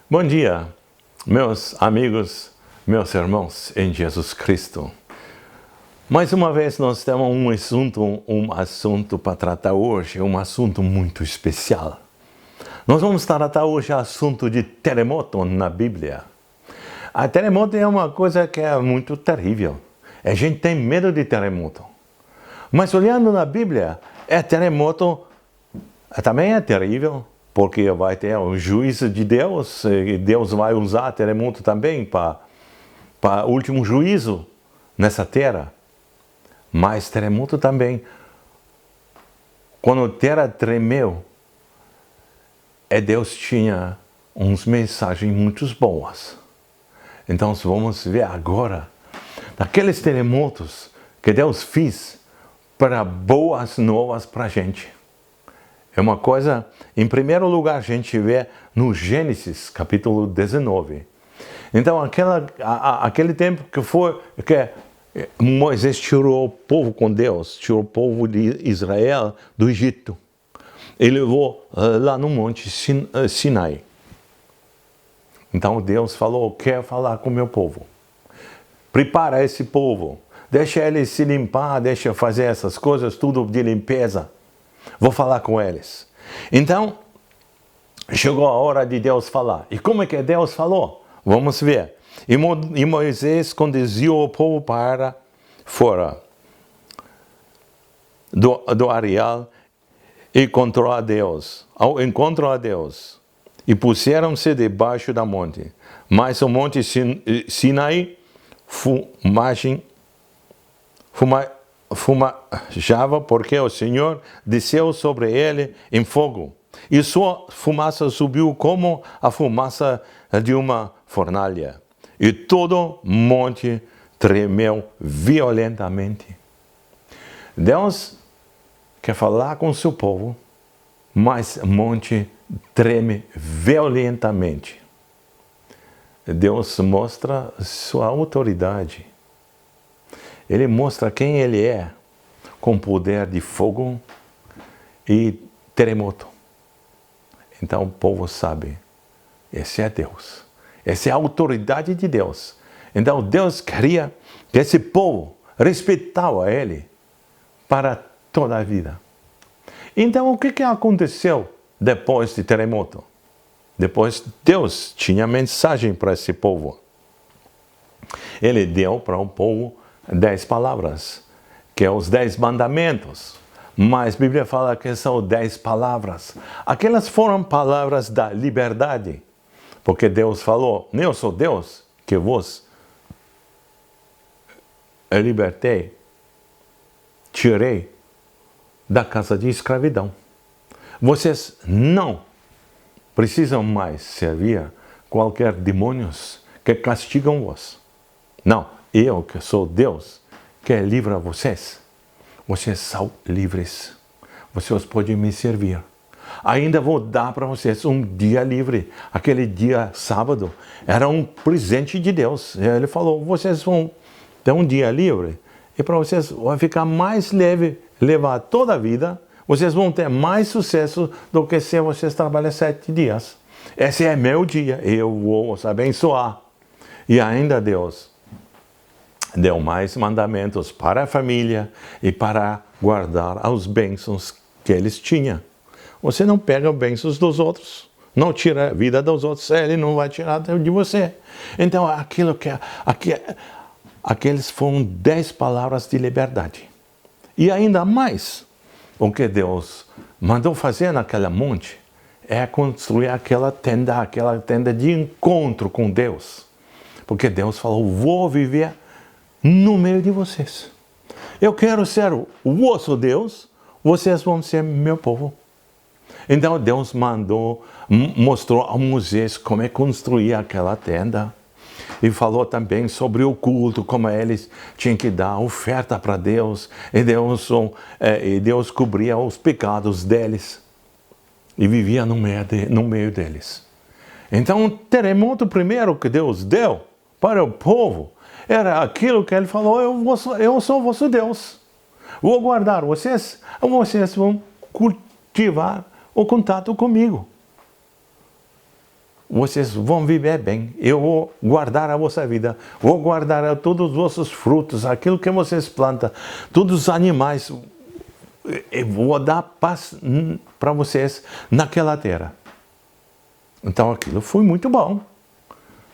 Bom dia, meus amigos, meus irmãos em Jesus Cristo. Mais uma vez nós temos um assunto para tratar hoje, um assunto muito especial. Nós vamos tratar hoje o assunto de terremoto na Bíblia. A terremoto é uma coisa que é muito terrível. A gente tem medo de terremoto. Mas olhando na Bíblia, terremoto também é terrível, porque vai ter o juízo de Deus, e Deus vai usar terremoto também para o último juízo nessa terra. Mas terremoto também, quando a terra tremeu, Deus tinha uns mensagens muito boas. Então vamos ver agora, daqueles terremotos que Deus fez para boas novas para a gente. É uma coisa, em primeiro lugar, a gente vê no Gênesis, capítulo 19. Então, aquele tempo que Moisés tirou o povo com Deus, tirou o povo de Israel do Egito, e levou lá no monte Sinai. Então, Deus falou, quer falar com o meu povo. Prepara esse povo, deixa eles se limpar, deixa fazer essas coisas, tudo de limpeza. Vou falar com eles. Então, chegou a hora de Deus falar. E como é que Deus falou? Vamos ver. E Moisés conduziu o povo para fora do areal e encontrou a Deus. Ao encontro a Deus. E puseram-se debaixo da monte. Mas o monte Sinai fumejava porque o Senhor desceu sobre ele em fogo, e sua fumaça subiu como a fumaça de uma fornalha, e todo o monte tremeu violentamente. Deus quer falar com o seu povo, mas o monte treme violentamente. Deus mostra sua autoridade. Ele mostra quem ele é, com poder de fogo e terremoto. Então o povo sabe, esse é Deus. Essa é a autoridade de Deus. Então Deus queria que esse povo respeitava ele para toda a vida. Então o que aconteceu depois do terremoto? Depois Deus tinha mensagem para esse povo. Ele deu para o povo 10 palavras, que é os 10 mandamentos. Mas a Bíblia fala que são 10 palavras. Aquelas foram palavras da liberdade. Porque Deus falou, eu sou Deus que vos libertei, tirei da casa de escravidão. Vocês não precisam mais servir qualquer demônios que castigam vos. Não. Eu, que sou Deus, que livra vocês. Vocês são livres. Vocês podem me servir. Ainda vou dar para vocês um dia livre. Aquele dia sábado era um presente de Deus. Ele falou, vocês vão ter um dia livre. E para vocês vai ficar mais leve, levar toda a vida. Vocês vão ter mais sucesso do que se vocês trabalham 7 dias. Esse é meu dia. Eu vou os abençoar. E ainda Deus deu mais mandamentos para a família e para guardar as bênçãos que eles tinham. Você não pega as bênçãos dos outros, não tira a vida dos outros, ele não vai tirar de você. Então, aqueles foram 10 palavras de liberdade. E ainda mais, o que Deus mandou fazer naquela monte é construir aquela tenda de encontro com Deus. Porque Deus falou, vou viver no meio de vocês. Eu quero ser o vosso Deus, vocês vão ser meu povo. Então Deus mostrou a Moisés como é construir aquela tenda. E falou também sobre o culto, como eles tinham que dar oferta para Deus. E Deus cobria os pecados deles. E vivia no meio deles. Então o terremoto primeiro que Deus deu para o povo era aquilo que ele falou, eu sou vosso Deus. Vou guardar vocês vão cultivar o contato comigo. vocês vão viver bem. Eu vou guardar a vossa vida. Vou guardar todos os vossos frutos, aquilo que vocês plantam, todos os animais. Eu vou dar paz para vocês naquela terra. Então aquilo foi muito bom.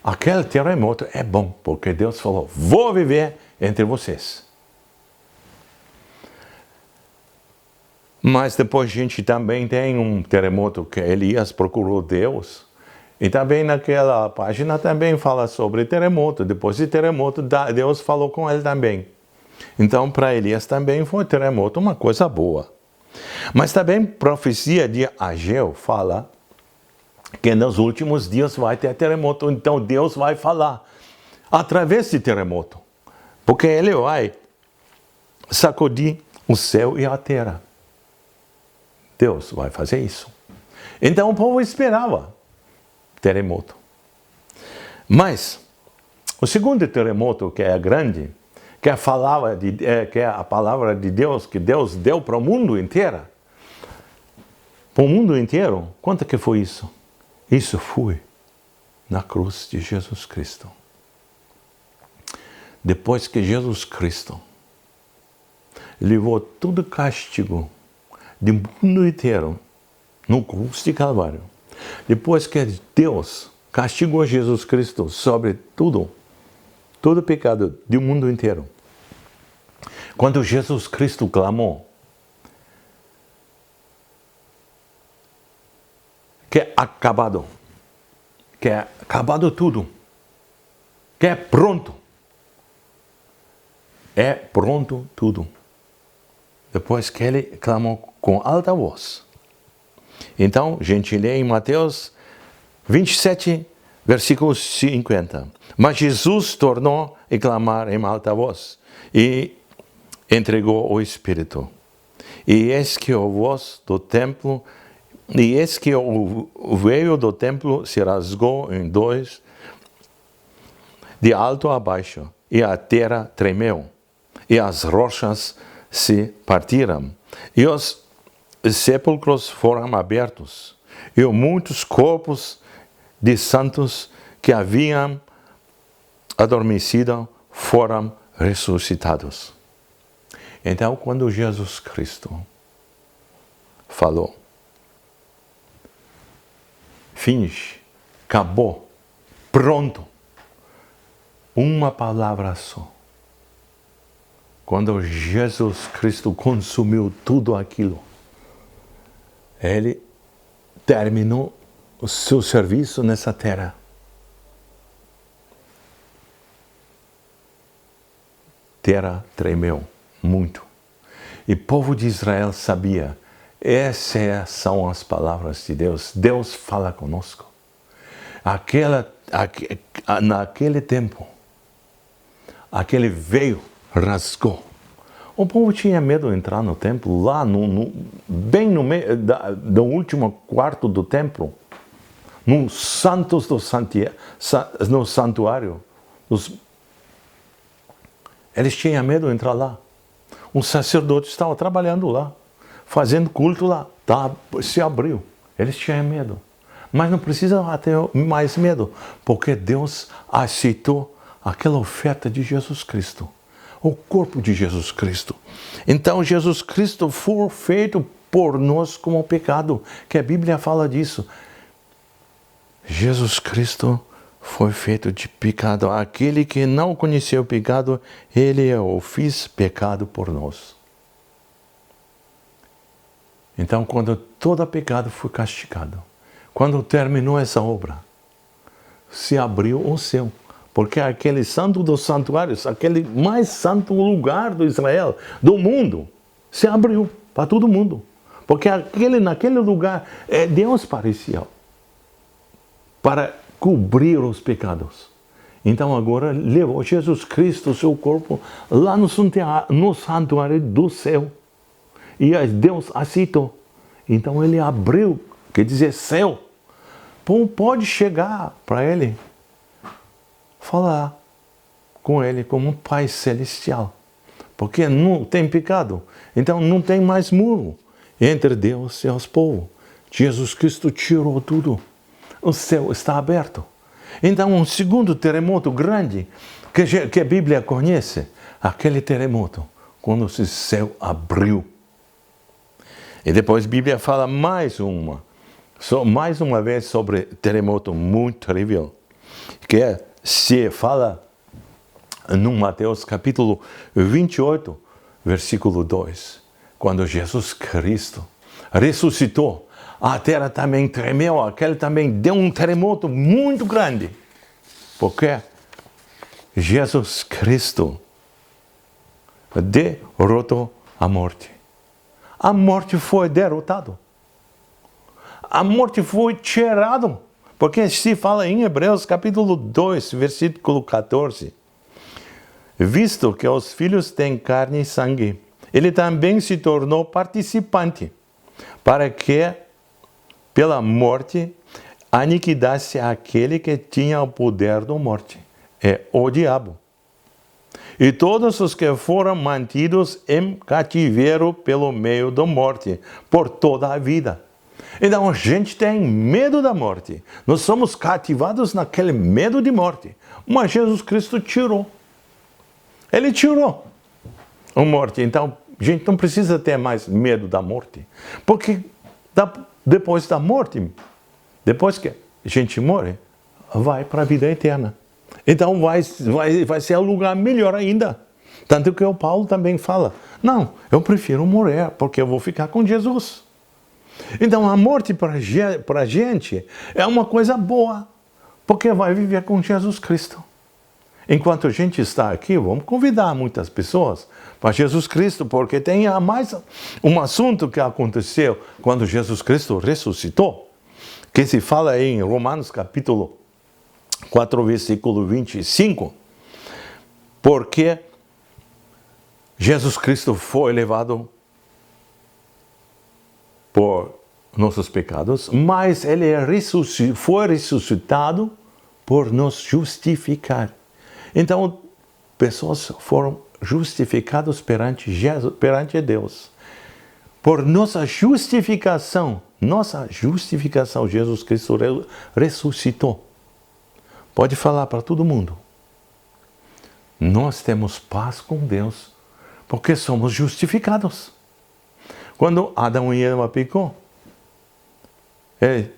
Aquele terremoto é bom, porque Deus falou, vou viver entre vocês. Mas depois a gente também tem um terremoto que Elias procurou Deus. E também naquela página também fala sobre terremoto. Depois de terremoto, Deus falou com ele também. Então, para Elias também foi terremoto uma coisa boa. Mas também profecia de Ageu fala que nos últimos dias vai ter terremoto. Então, Deus vai falar através de terremoto. Porque ele vai sacudir o céu e a terra. Deus vai fazer isso. Então, o povo esperava terremoto. Mas, o segundo terremoto, que é grande, que é a palavra de Deus, que Deus deu para o mundo inteiro. Para o mundo inteiro, quanto que foi isso? Isso foi na cruz de Jesus Cristo. Depois que Jesus Cristo levou todo o castigo do mundo inteiro no cruz de Calvário, depois que Deus castigou Jesus Cristo sobre todo o pecado do mundo inteiro, quando Jesus Cristo clamou que é acabado tudo, que é pronto tudo. Depois que ele clamou com alta voz. Então, a gente lê em Mateus 27, versículo 50. Mas Jesus tornou a clamar em alta voz e entregou o Espírito. E eis que o véu do templo se rasgou em dois, de alto a baixo, e a terra tremeu, e as rochas se partiram, e os sepulcros foram abertos, e muitos corpos de santos que haviam adormecido foram ressuscitados. Então, quando Jesus Cristo falou, finish, acabou, pronto, uma palavra só. Quando Jesus Cristo consumiu tudo aquilo, ele terminou o seu serviço nessa terra. Terra tremeu muito. E o povo de Israel sabia, essas são as palavras de Deus. Deus fala conosco. Naquele tempo, aquele veio, rasgou. O povo tinha medo de entrar no templo, lá bem no meio do último quarto do templo, no santos do no santuário. Eles tinham medo de entrar lá. Um sacerdote estava trabalhando lá, fazendo culto lá, se abriu. Eles tinham medo. Mas não precisa ter mais medo, porque Deus aceitou aquela oferta de Jesus Cristo, o corpo de Jesus Cristo. Então Jesus Cristo foi feito por nós como pecado, que a Bíblia fala disso. Jesus Cristo foi feito de pecado. Aquele que não conheceu o pecado, ele o fez pecado por nós. Então, quando todo pecado foi castigado, quando terminou essa obra, se abriu o céu. Porque aquele santo dos santuários, aquele mais santo lugar do Israel, do mundo, se abriu para todo mundo. Porque naquele lugar, Deus parecia para cobrir os pecados. Então agora levou Jesus Cristo, seu corpo, lá no santuário do céu. E Deus aceitou. Então ele abriu, quer dizer, céu. Pode chegar para ele, falar com ele como um Pai Celestial. Porque não tem pecado. Então não tem mais muro entre Deus e os povos. Jesus Cristo tirou tudo. o céu está aberto. Então, um segundo terremoto grande que a Bíblia conhece, aquele terremoto, quando o céu abriu. E depois a Bíblia fala mais uma vez sobre terremoto muito terrível, que se fala no Mateus capítulo 28, versículo 2, quando Jesus Cristo ressuscitou, a terra também tremeu, aquele também deu um terremoto muito grande, porque Jesus Cristo derrotou a morte. A morte foi derrotada. A morte foi tirada. Porque se fala em Hebreus capítulo 2, versículo 14. Visto que os filhos têm carne e sangue, ele também se tornou participante, para que, pela morte, aniquilasse aquele que tinha o poder da morte, o diabo. E todos os que foram mantidos em cativeiro pelo meio da morte, por toda a vida. Então a gente tem medo da morte. Nós somos cativados naquele medo de morte. Mas Jesus Cristo tirou. Ele tirou a morte. Então a gente não precisa ter mais medo da morte. Porque depois da morte, depois que a gente morre, vai para a vida eterna. Então vai ser um lugar melhor ainda. Tanto que o Paulo também fala, não, eu prefiro morrer, porque eu vou ficar com Jesus. Então a morte para a gente é uma coisa boa, porque vai viver com Jesus Cristo. Enquanto a gente está aqui, vamos convidar muitas pessoas para Jesus Cristo, porque tem mais um assunto que aconteceu quando Jesus Cristo ressuscitou, que se fala em Romanos capítulo 4, versículo 25, porque Jesus Cristo foi levado por nossos pecados, mas ele foi ressuscitado por nos justificar. Então, pessoas foram justificadas perante Deus. Por nossa justificação, Jesus Cristo ressuscitou. Pode falar para todo mundo. Nós temos paz com Deus, porque somos justificados. Quando Adão e Eva pecou, ele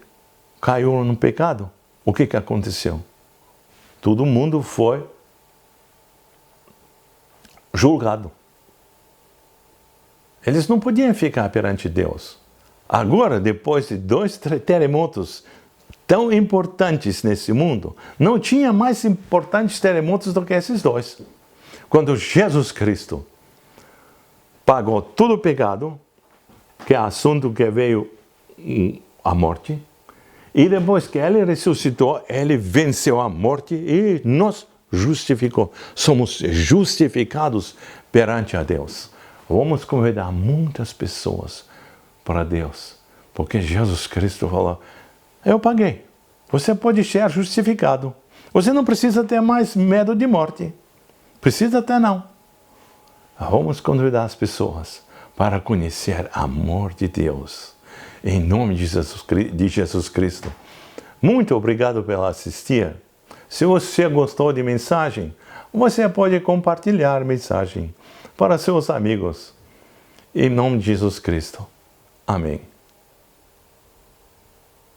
caiu no pecado, o que aconteceu? Todo mundo foi julgado. Eles não podiam ficar perante Deus. Agora, depois de 2 terremotos tão importantes nesse mundo, não tinha mais importantes terremotos do que esses 2. Quando Jesus Cristo pagou todo o pecado, que é assunto que veio a morte, e depois que ele ressuscitou, ele venceu a morte e nos justificou. Somos justificados perante a Deus. Vamos convidar muitas pessoas para Deus, porque Jesus Cristo falou, eu paguei. Você pode ser justificado. Você não precisa ter mais medo de morte. Precisa ter não. Vamos convidar as pessoas para conhecer o amor de Deus. Em nome de Jesus Cristo. Muito obrigado por assistir. Se você gostou de mensagem, você pode compartilhar a mensagem para seus amigos. Em nome de Jesus Cristo. Amém.